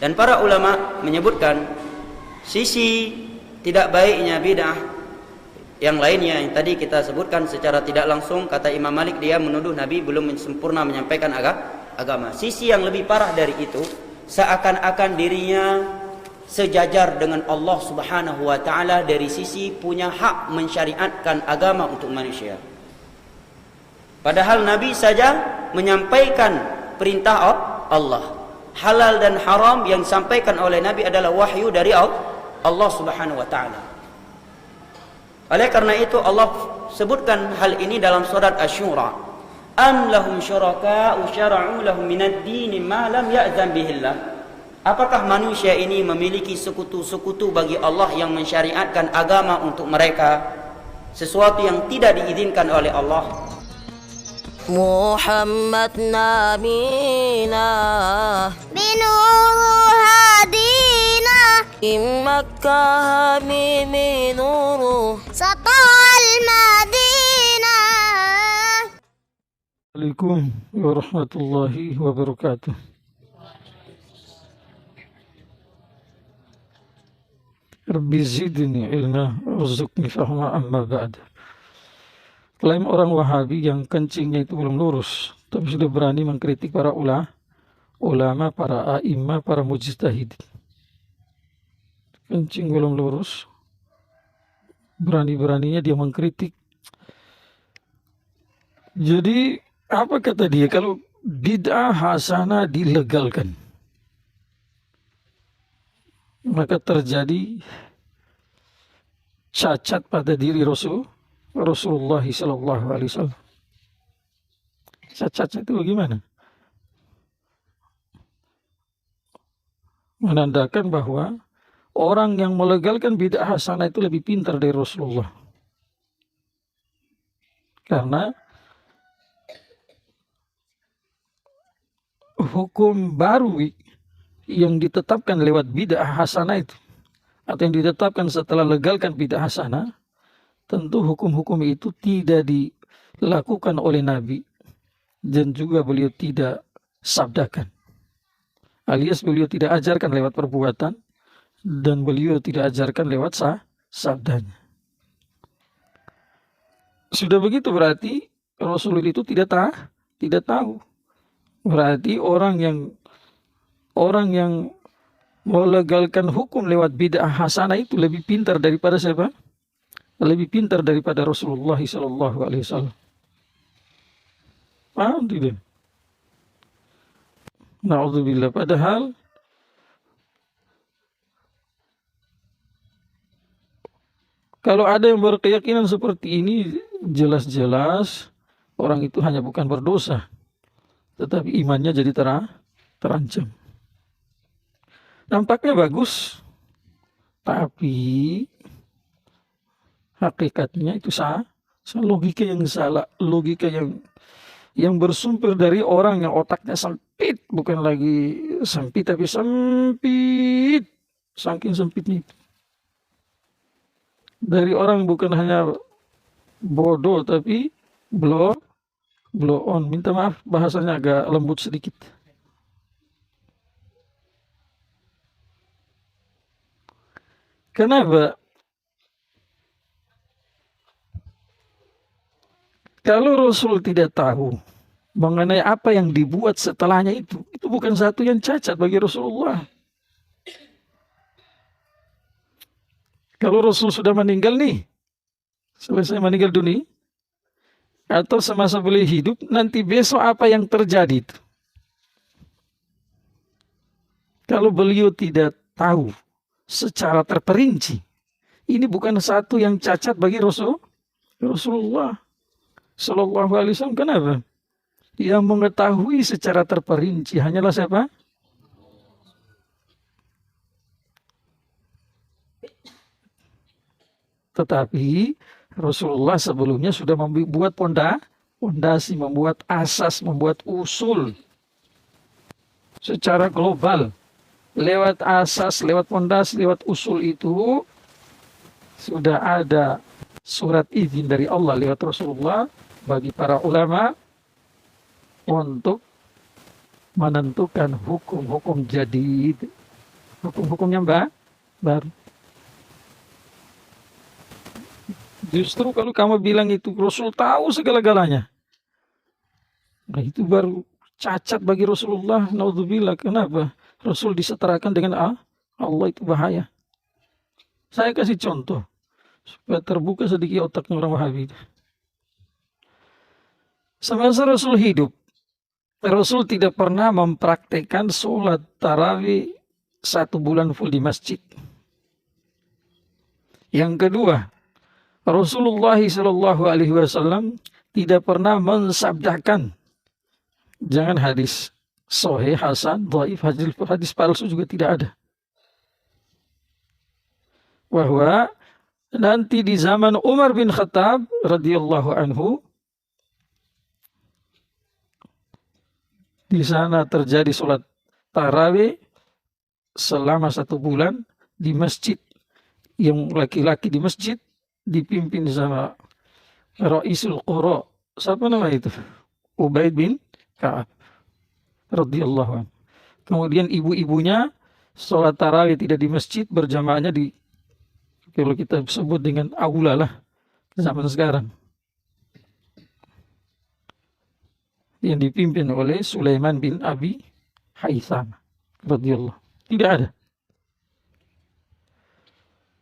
Dan para ulama menyebutkan sisi tidak baiknya bid'ah yang lainnya yang tadi kita sebutkan secara tidak langsung. Kata Imam Malik, dia menuduh Nabi belum sempurna menyampaikan agama. Sisi yang lebih parah dari itu, seakan-akan dirinya sejajar dengan Allah Subhanahu wa taala dari sisi punya hak mensyariatkan agama untuk manusia. Padahal Nabi saja menyampaikan perintah Allah. Halal dan haram yang disampaikan oleh Nabi adalah wahyu dari Allah Subhanahu wa taala. Oleh karena itu Allah sebutkan hal ini dalam surat Asy-Syura. Am lahum syuraka'u syara'u lahum minad din ma lam ya'zan bihillah. Apakah manusia ini memiliki sekutu-sekutu bagi Allah yang mensyariatkan agama untuk mereka, sesuatu yang tidak diizinkan oleh Allah? Muhammad nabina binuru hadina Makkah minuru satal madina. Assalamualaikum warahmatullahi wabarakatuh. Rabbi zidni ilma warzuqni fahma amma ba'd. Klaim orang Wahabi yang kencingnya itu belum lurus, tapi sudah berani mengkritik para ulama, para a'imah, para mujtahid. Kencing belum lurus, berani-beraninya dia mengkritik. Jadi apa kata dia? Kalau bid'ah hasanah dilegalkan, maka terjadi cacat pada diri Rasulullah sallallahu alaihi wasallam. Cacat itu bagaimana? Menandakan bahwa orang yang melegalkan bid'ah hasanah itu lebih pintar dari Rasulullah. Karena hukum baru yang ditetapkan lewat bid'ah hasanah itu, atau yang ditetapkan setelah legalkan bid'ah hasanah, tentu hukum-hukum itu tidak dilakukan oleh Nabi dan juga beliau tidak sabdakan, alias beliau tidak ajarkan lewat perbuatan dan beliau tidak ajarkan lewat sabdanya. Sudah begitu berarti Rasul itu tidak tahu. Berarti orang yang melegalkan hukum lewat bid'ah hasanah itu lebih pintar daripada siapa? Lebih pintar daripada Rasulullah sallallahu alaihi wasallam. Paham tidak? Na'udzubillah. Padahal kalau ada yang berkeyakinan seperti ini, jelas-jelas orang itu hanya bukan berdosa, tetapi imannya jadi terancam. Nampaknya bagus, tapi hakikatnya itu logika yang salah, logika yang bersumber dari orang yang otaknya sempit, bukan lagi sempit tapi sempit, saking sempitnya itu. Dari orang bukan hanya bodoh tapi blow on. Minta maaf bahasanya agak lembut sedikit. Kenapa? Kalau Rasul tidak tahu mengenai apa yang dibuat setelahnya itu bukan satu yang cacat bagi Rasulullah. Kalau Rasul sudah meninggal nih, selesai meninggal dunia, atau semasa beliau hidup, nanti besok apa yang terjadi itu? Kalau beliau tidak tahu secara terperinci, ini bukan satu yang cacat bagi Rasulullah Sallallahu Alaihi Wasallam. Kenapa? Yang mengetahui secara terperinci hanyalah siapa? Tetapi Rasulullah sebelumnya sudah membuat pondasi, membuat asas, membuat usul secara global. Lewat asas, lewat pondasi, lewat usul itu sudah ada surat izin dari Allah lewat Rasulullah bagi para ulama untuk menentukan hukum-hukum jadid, Hukum-hukumnya baru. Justru kalau kamu bilang itu Rasul tahu segala-galanya, nah itu baru cacat bagi Rasulullah. Naudzubillah. Kenapa? Rasul disetarakan dengan Allah, itu bahaya. Saya kasih contoh supaya terbuka sedikit otaknya orang Wahabi. Semasa Rasul hidup, Rasul tidak pernah mempraktekkan sholat tarawih 1 bulan full di masjid. Yang kedua, Rasulullah SAW tidak pernah mensabdakan, jangan hadis sahih, hasan, dhaif, hadis palsu juga tidak ada, bahwa nanti di zaman Umar bin Khattab radhiyallahu anhu, di sana terjadi sholat tarawih selama 1 bulan di masjid. Yang laki-laki di masjid dipimpin sama Ra'isul Qura. Siapa nama itu? Ubaid bin Ka'ab radhiyallahu anhu. Kemudian ibu-ibunya sholat tarawih tidak di masjid, berjamaahnya di, kalau kita sebut dengan aula lah zaman sekarang, yang dipimpin oleh Sulaiman bin Abi Haytham radhiyallahu. Tidak ada.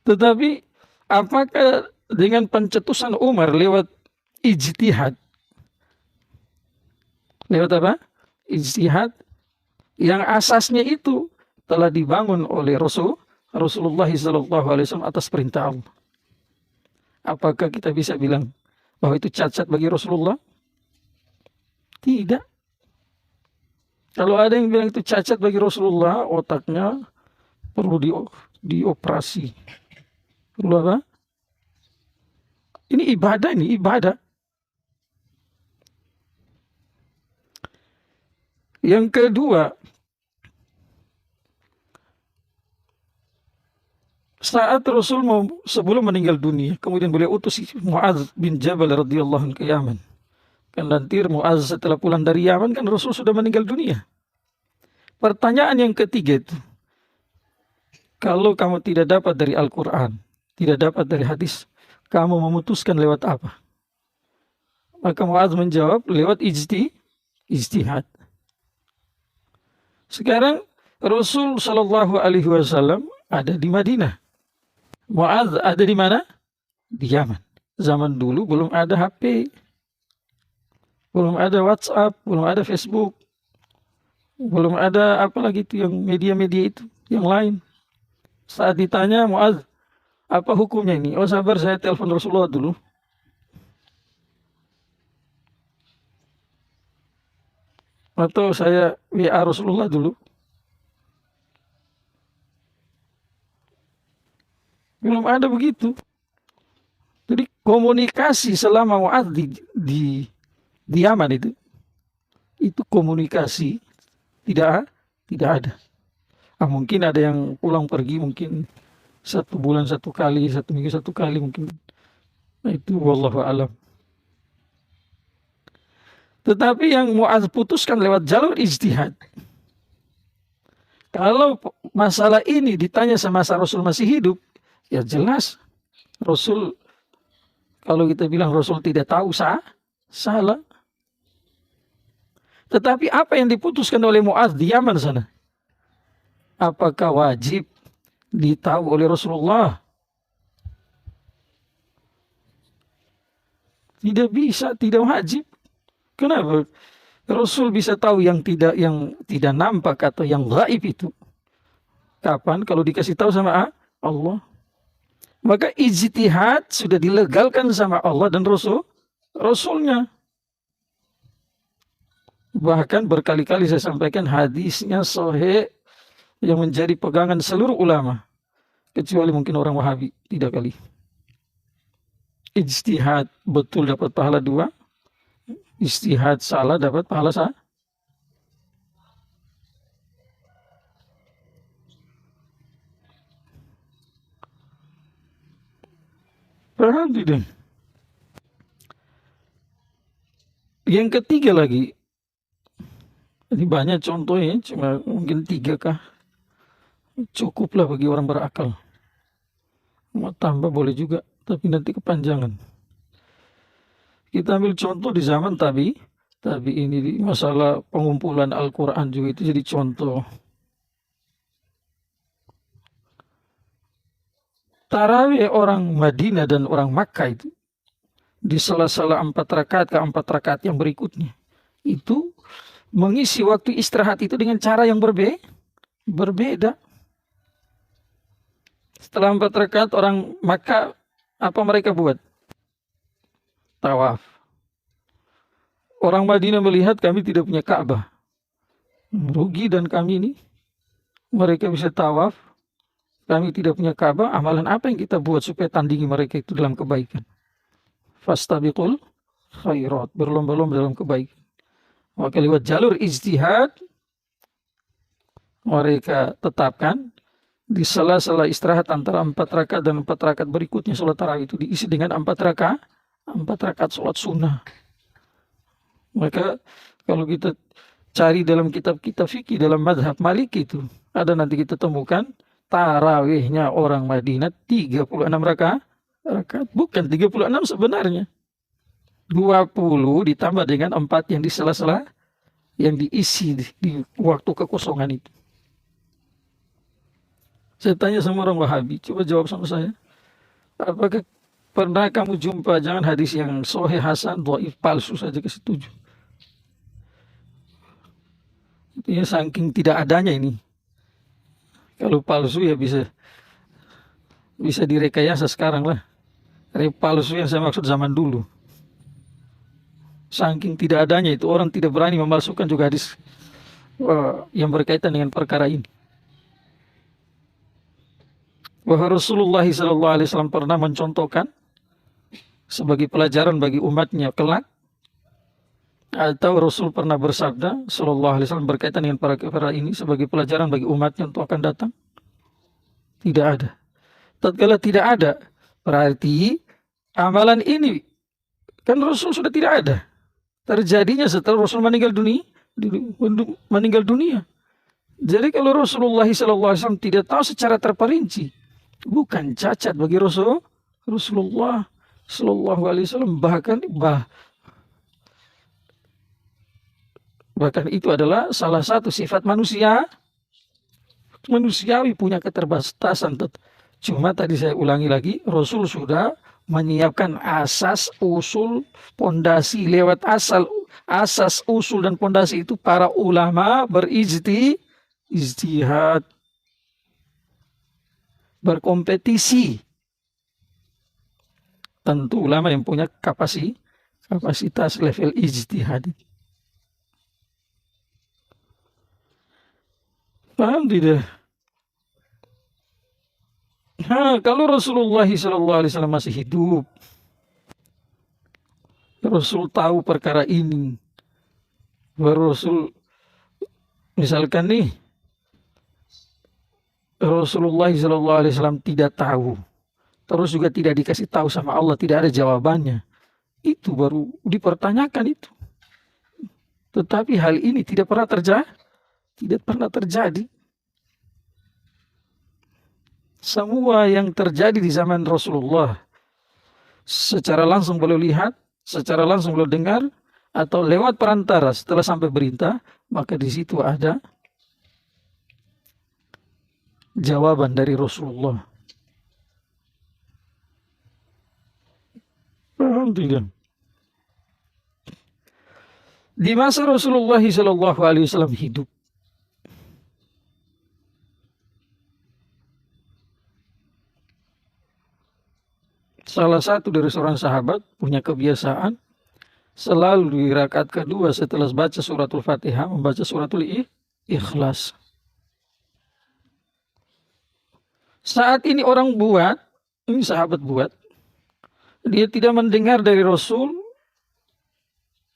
Tetapi apakah dengan pencetusan Umar lewat ijtihad? Lewat apa? Ijtihad yang asasnya itu telah dibangun oleh Rasulullah SAW atas perintah Allah. Apakah kita bisa bilang bahwa itu cacat bagi Rasulullah? Tidak. Kalau ada yang bilang itu cacat bagi Rasulullah, otaknya perlu dioperasi. Perlu apa? Ini ibadah. Yang kedua, saat Rasul sebelum meninggal dunia, kemudian beliau utus Mu'adz bin Jabal radhiyallahu anhu ke Yaman. Kan nanti Mu'adz setelah pulang dari Yaman, kan Rasul sudah meninggal dunia. Pertanyaan yang ketiga itu, kalau kamu tidak dapat dari Al-Quran, tidak dapat dari hadis, kamu memutuskan lewat apa? Maka Mu'adz menjawab lewat ijtihad. Sekarang Rasul Shallallahu Alaihi Wasallam ada di Madinah. Mu'adz ada di mana? Di Yaman. Zaman dulu belum ada HP, belum ada WhatsApp, belum ada Facebook, belum ada apalagi itu yang media-media itu yang lain. Saat ditanya Mu'adz, apa hukumnya ini? Oh sabar, saya telepon Rasulullah dulu. Atau saya WA Rasulullah dulu. Belum ada begitu. Jadi komunikasi selama Mu'adz di Yaman itu komunikasi tidak ada. Mungkin ada yang pulang pergi, mungkin 1 bulan 1 kali, 1 minggu 1 kali mungkin. Nah, itu wallahu alam. Tetapi yang Mu'adz putuskan lewat jalur ijtihad. Kalau masalah ini ditanya semasa Rasul masih hidup, ya jelas Rasul, kalau kita bilang Rasul tidak tahu, salah. Tetapi apa yang diputuskan oleh Mu'adz di Yaman sana, apakah wajib ditahu oleh Rasulullah? Tidak bisa, tidak wajib. Kenapa? Rasul bisa tahu yang tidak nampak atau yang gaib itu. Kapan? Kalau dikasih tahu sama Allah. Maka ijtihad sudah dilegalkan sama Allah dan Rasulnya. Bahkan berkali-kali saya sampaikan hadisnya sahih yang menjadi pegangan seluruh ulama, kecuali mungkin orang Wahabi, tidak kali. Ijtihad betul dapat pahala 2, ijtihad salah dapat pahala 1. Berarti deh. Yang ketiga lagi, ini banyak contohnya, cuma mungkin 3 kah? cukuplah bagi orang berakal. Mau tambah boleh juga, tapi nanti kepanjangan. Kita ambil contoh di zaman tabi ini di masalah pengumpulan Al-Quran juga itu jadi contoh. Tarawih orang Madinah dan orang Makkah itu di sela-sela 4 rakaat ke 4 rakaat yang berikutnya itu mengisi waktu istirahat itu dengan cara yang berbeda. Setelah 4 rakaat orang Makkah, apa mereka buat? Tawaf. Orang Madinah melihat kami tidak punya Ka'bah. Rugi dan kami ini. Mereka bisa tawaf. Kami tidak punya Ka'bah. Amalan apa yang kita buat supaya tandingi mereka itu dalam kebaikan? Fastabiqul khairat. Berlomba-lomba dalam kebaikan. Maka lewat jalur ijtihad mereka tetapkan di sela-sela istirahat antara 4 rakaat dan 4 rakaat berikutnya sholat tarawih itu diisi dengan 4 rakaat sholat sunnah. Maka kalau kita cari dalam kitab-kitab fikih dalam mazhab Maliki itu ada nanti kita temukan tarawihnya orang Madinah 36 rakaat, bukan 36 sebenarnya. 20 ditambah dengan 4 yang di sela-sela yang diisi di waktu kekosongan itu. Saya tanya sama orang Wahabi, coba jawab sama saya. Apakah pernah kamu jumpa jangan hadis yang sahih hasan, dhaif, palsu saja kasih 7? Itu saking tidak adanya ini. Kalau palsu ya bisa direkayasa sekarang lah. Palsu yang saya maksud zaman dulu. Saking tidak adanya itu orang tidak berani memalsukan juga hadis yang berkaitan dengan perkara ini. Bahwa Rasulullah SAW pernah mencontohkan sebagai pelajaran bagi umatnya kelak, atau Rasul pernah bersabda Sallallahu Alaihi Wasallam berkaitan dengan perkara ini sebagai pelajaran bagi umatnya untuk akan datang? Tidak ada. Tatkala tidak ada, berarti amalan ini kan Rasul sudah tidak ada. Terjadinya setelah Rasul meninggal dunia. Jadi kalau Rasulullah SAW tidak tahu secara terperinci, bukan cacat bagi Rasulullah SAW, bahkan itu adalah salah satu sifat manusiawi punya keterbatasan. Cuma tadi saya ulangi lagi, Rasul sudah menyiapkan asas, usul, pondasi. Lewat asas, usul dan pondasi itu para ulama berijtihad, berkompetisi. Tentu ulama yang punya kapasitas level ijtihad. Paham tidak? Kalau Rasulullah SAW masih hidup, Rasul tahu perkara ini, Rasul misalkan nih Rasulullah SAW tidak tahu, terus juga tidak dikasih tahu sama Allah, tidak ada jawabannya, itu baru dipertanyakan itu. Tetapi hal ini tidak pernah terjadi. Semua yang terjadi di zaman Rasulullah secara langsung beliau lihat, secara langsung beliau dengar, atau lewat perantara setelah sampai berita, maka di situ ada jawaban dari Rasulullah. Paham tidak? Di masa Rasulullah SAW hidup, salah satu dari seorang sahabat punya kebiasaan selalu di rakaat kedua setelah baca suratul Fatihah membaca suratul Ikhlas. Saat ini sahabat buat, dia tidak mendengar dari Rasul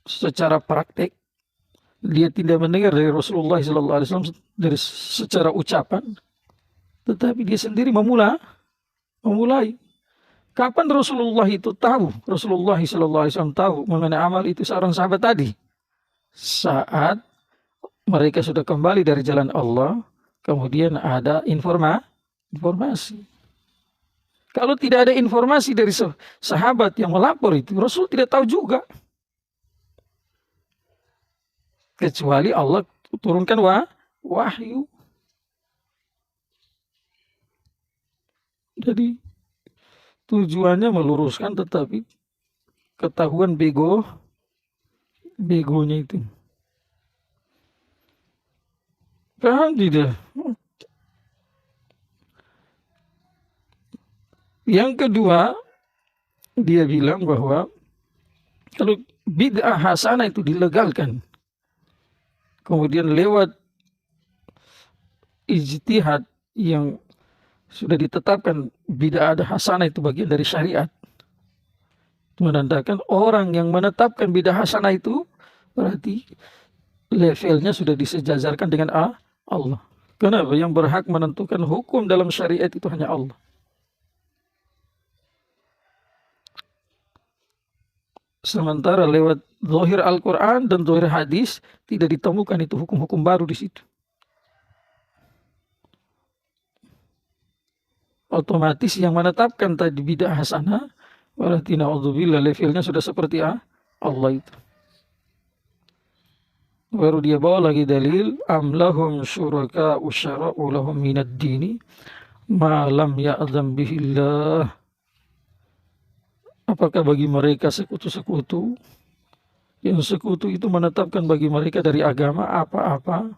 secara praktek, dia tidak mendengar dari Rasulullah SAW dari secara ucapan, tetapi dia sendiri memulai. Kapan Rasulullah itu tahu? Rasulullah SAW tahu mengenai amal itu seorang sahabat tadi. Saat mereka sudah kembali dari jalan Allah, kemudian ada informasi. Kalau tidak ada informasi dari sahabat yang melapor itu, Rasul tidak tahu juga. Kecuali Allah turunkan wahyu. Jadi tujuannya meluruskan, tetapi ketahuan begonya itu. Paham tidak? Yang kedua, dia bilang bahwa kalau bid'ah hasanah itu dilegalkan, kemudian lewat ijtihad yang sudah ditetapkan bid'ah hasanah itu bagian dari syariat, itu menandakan orang yang menetapkan bid'ah hasanah itu berarti levelnya sudah disejajarkan dengan Allah. Kenapa? Yang berhak menentukan hukum dalam syariat itu hanya Allah. Sementara lewat zahir Al-Quran dan zahir hadis tidak ditemukan itu hukum-hukum baru di situ. Otomatis yang menetapkan tadi bid'ah hasanah berarti na'udzubillah levelnya sudah seperti Allah itu. Baru dia bawa lagi dalil am lahum syuraka'u syara'u lahum minad dini ma lam ya'zam bihillah. Apakah bagi mereka sekutu-sekutu yang sekutu itu menetapkan bagi mereka dari agama apa-apa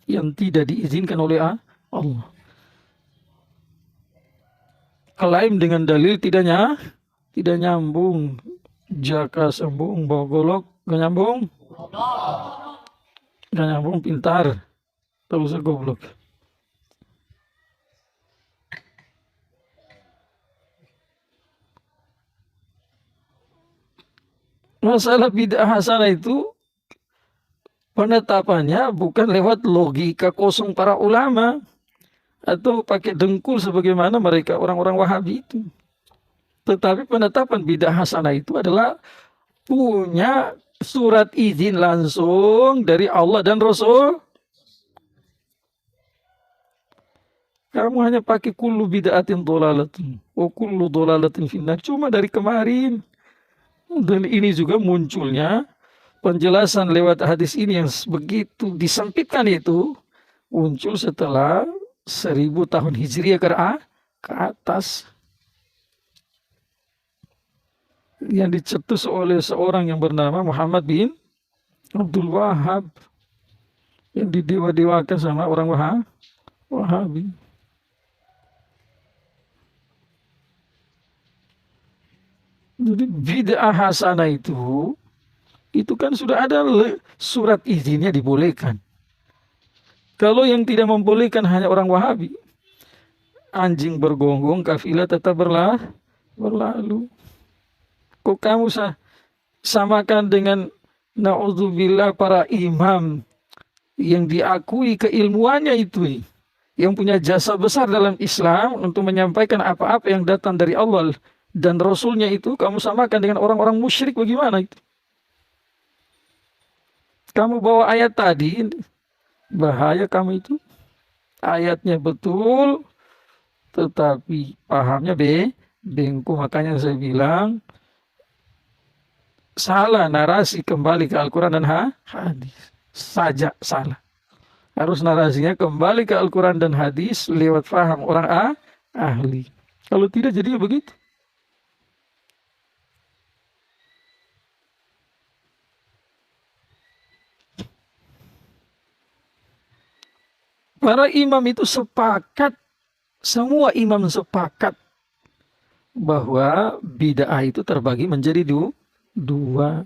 yang tidak diizinkan oleh Allah? Klaim dengan dalil tidak nyambung. Jaka sambung bawa golok gak nyambung. Gak nyambung pintar. Tak usah goblok. Masalah bid'ah hasanah itu penetapannya bukan lewat logika kosong para ulama atau pakai dengkul sebagaimana mereka orang-orang Wahabi itu. Tetapi penetapan bid'ah hasanah itu adalah punya surat izin langsung dari Allah dan Rasul. Kamu hanya pakai kullu bid'atin dhalalatin wa kullu dhalalatin finnar cuma dari kemarin. Dan ini juga munculnya penjelasan lewat hadis ini yang begitu disempitkan itu muncul setelah 1000 tahun Hijriah ke atas. Yang dicetus oleh seorang yang bernama Muhammad bin Abdul Wahab. Yang didewa-dewakan sama orang Wahabi. Jadi bid'ah hasanah itu kan sudah ada surat izinnya dibolehkan. Kalau yang tidak membolehkan hanya orang Wahabi, anjing bergonggong, kafilah tetap berlalu. Kok kamu samakan dengan na'udzubillah para imam yang diakui keilmuannya itu, yang punya jasa besar dalam Islam untuk menyampaikan apa-apa yang datang dari Allah dan Rasulnya itu, kamu samakan dengan orang-orang musyrik, bagaimana itu? Kamu bawa ayat tadi, bahaya kamu itu. Ayatnya betul, tetapi pahamnya bengkok. Makanya saya bilang, salah narasi kembali ke Al-Quran dan hadis. Saja salah. Harus narasinya kembali ke Al-Quran dan hadis lewat faham orang ahli. Kalau tidak jadinya begitu. Para imam itu sepakat, semua imam sepakat bahwa bid'ah itu terbagi menjadi dua.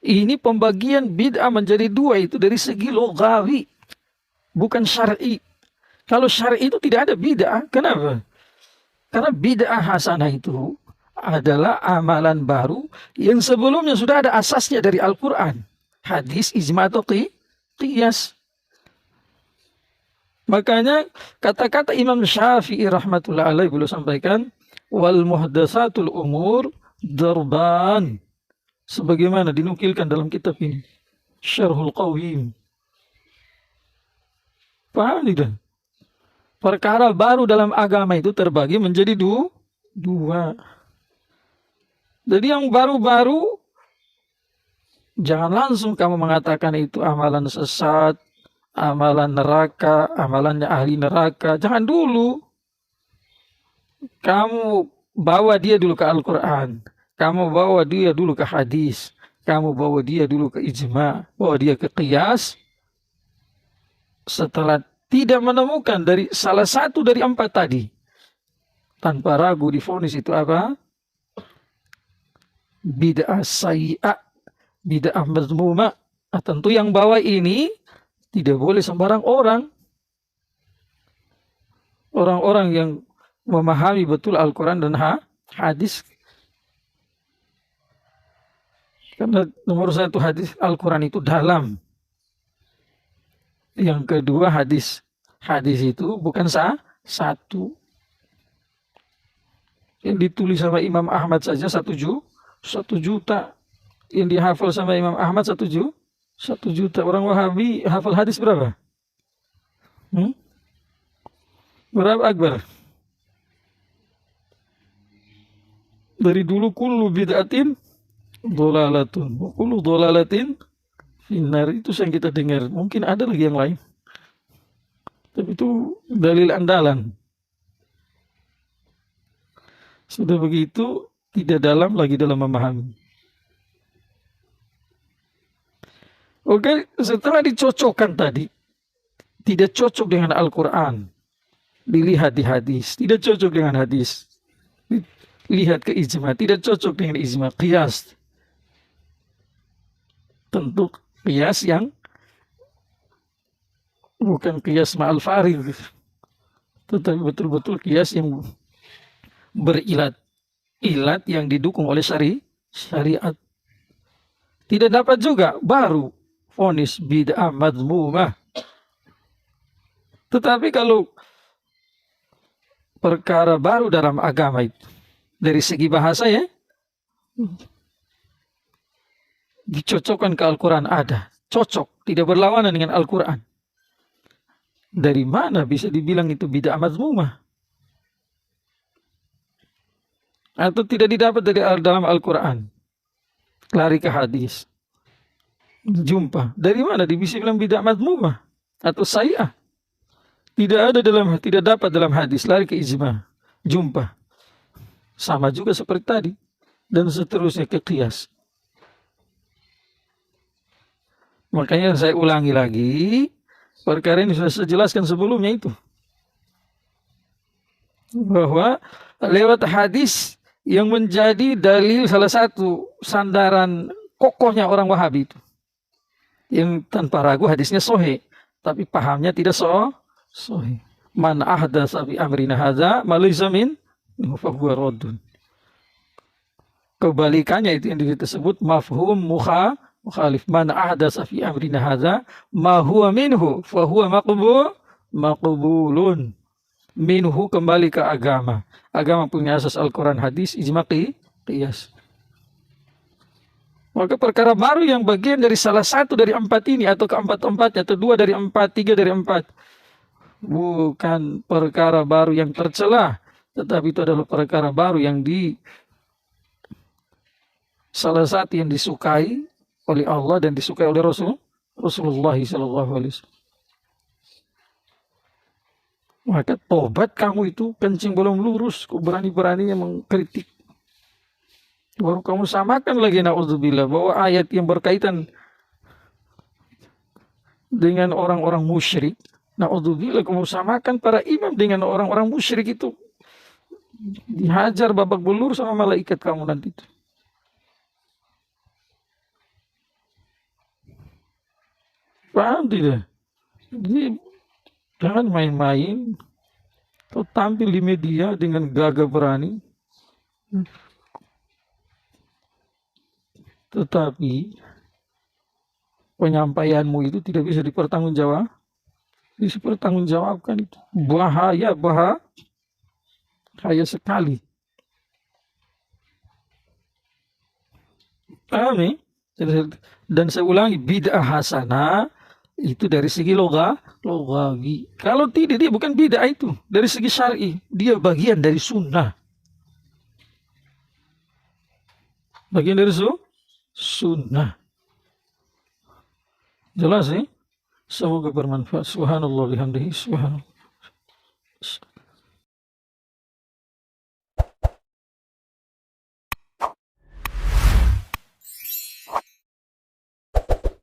Ini pembagian bid'ah menjadi dua itu dari segi logawi, bukan syar'i. Kalau syar'i itu tidak ada bid'ah. Kenapa? Karena bid'ah hasanah itu adalah amalan baru yang sebelumnya sudah ada asasnya dari Al-Quran, hadis, ijma' atau qiyas. Makanya kata-kata Imam Syafi'i rahmatullah alaih beliau sampaikan, wal muhdatsatul umur darban, sebagaimana dinukilkan dalam kitab ini Syarhul Qawim. Paham tidak? Perkara baru dalam agama itu terbagi menjadi dua. Jadi yang baru-baru, jangan langsung kamu mengatakan itu amalan sesat, amalan neraka, amalannya ahli neraka. Jangan dulu. Kamu bawa dia dulu ke Al-Quran. Kamu bawa dia dulu ke hadis. Kamu bawa dia dulu ke ijma. Bawa dia ke qiyas. Setelah tidak menemukan dari salah satu dari 4 tadi, tanpa ragu divonis itu apa? Bid'ah sayyi'ah, bid'ah mazmumah. Tentu yang bawa ini tidak boleh sembarang orang. Orang-orang yang memahami betul Al-Quran dan hadis. Karena nomor 1 hadis Al-Quran itu dalam. Yang kedua hadis. Hadis itu bukan satu. Yang ditulis sama Imam Ahmad saja 1 juta. Yang dihafal sama Imam Ahmad 1 juta. Orang Wahabi hafal hadis berapa? Berapa Akbar? Dari dulu kullu bid'atin dholalatun. Kullu dholalatin finnar, itu yang kita dengar. Mungkin ada lagi yang lain, tapi itu dalil andalan. Sudah begitu tidak dalam lagi dalam memahami. Oke, setelah dicocokkan tadi, tidak cocok dengan Al-Quran, dilihat di hadis, tidak cocok dengan hadis, lihat ke ijma, tidak cocok dengan ijma, qiyas. Tentu qiyas yang bukan qiyas ma'al farid, tetapi betul-betul qiyas yang berilat, ilat yang didukung oleh syariat. Tidak dapat juga, baru vonis bid'ah mazmumah. Tetapi kalau perkara baru dalam agama itu, dari segi bahasa ya, dicocokkan ke Al-Quran, ada. Cocok, tidak berlawanan dengan Al-Quran. Dari mana bisa dibilang itu bid'ah mazmumah? Atau tidak didapat dari dalam Al-Quran. Lari ke hadis. Jumpa. Dari mana bisa bilang bid'ah mazmumah? Atau sayyi'ah? Tidak dapat dalam hadis. Lari ke ijma. Jumpa. Sama juga seperti tadi. Dan seterusnya ke qiyas. Makanya saya ulangi lagi, perkara ini sudah saya jelaskan sebelumnya itu. Bahwa lewat hadis yang menjadi dalil salah satu sandaran kokohnya orang Wahabi itu. Yang tanpa ragu hadisnya sahih, tapi pahamnya tidak sahih. Man ahdatsa fi amrina hadza ma laysa min fa huwa raddun. Kebalikannya itu yang disebut mafhum mukhalif. Man ahdatsa fi amrina hadza ma huwa minhu fa huwa maqbulun. Minhu kembali ke agama. Agama punya asas Al-Quran, hadis, ijma, qiyas. Maka perkara baru yang bagian dari salah satu dari 4 ini, atau keempat-empatnya, atau 2 dari 4, 3 dari 4, bukan perkara baru yang tercela, tetapi itu adalah perkara baru yang salah satu yang disukai oleh Allah dan disukai oleh Rasulullah SAW. Maka tobat kamu itu kencing belum lurus, kok berani-beraninya mengkritik. Baru kamu samakan lagi, na'udzubillah, bahwa ayat yang berkaitan dengan orang-orang musyrik, na'udzubillah, kamu samakan para imam dengan orang-orang musyrik itu. Dihajar babak belur sama malaikat kamu nanti itu. Paham tidak? Jadi jangan main-main. Kau tampil di media dengan gagah berani. Tetapi penyampaianmu itu tidak bisa dipertanggungjawabkan. Itu bahaya sekali. Paham ya? Dan saya ulangi, bid'ah hasanah Itu dari segi logawi. Kalau tidak, dia bukan bid'ah itu. Dari segi syar'i, dia bagian dari sunnah. Bagian dari sunnah. Jelas ya? Semoga bermanfaat. Subhanallah bihamdihi. Subhanallah.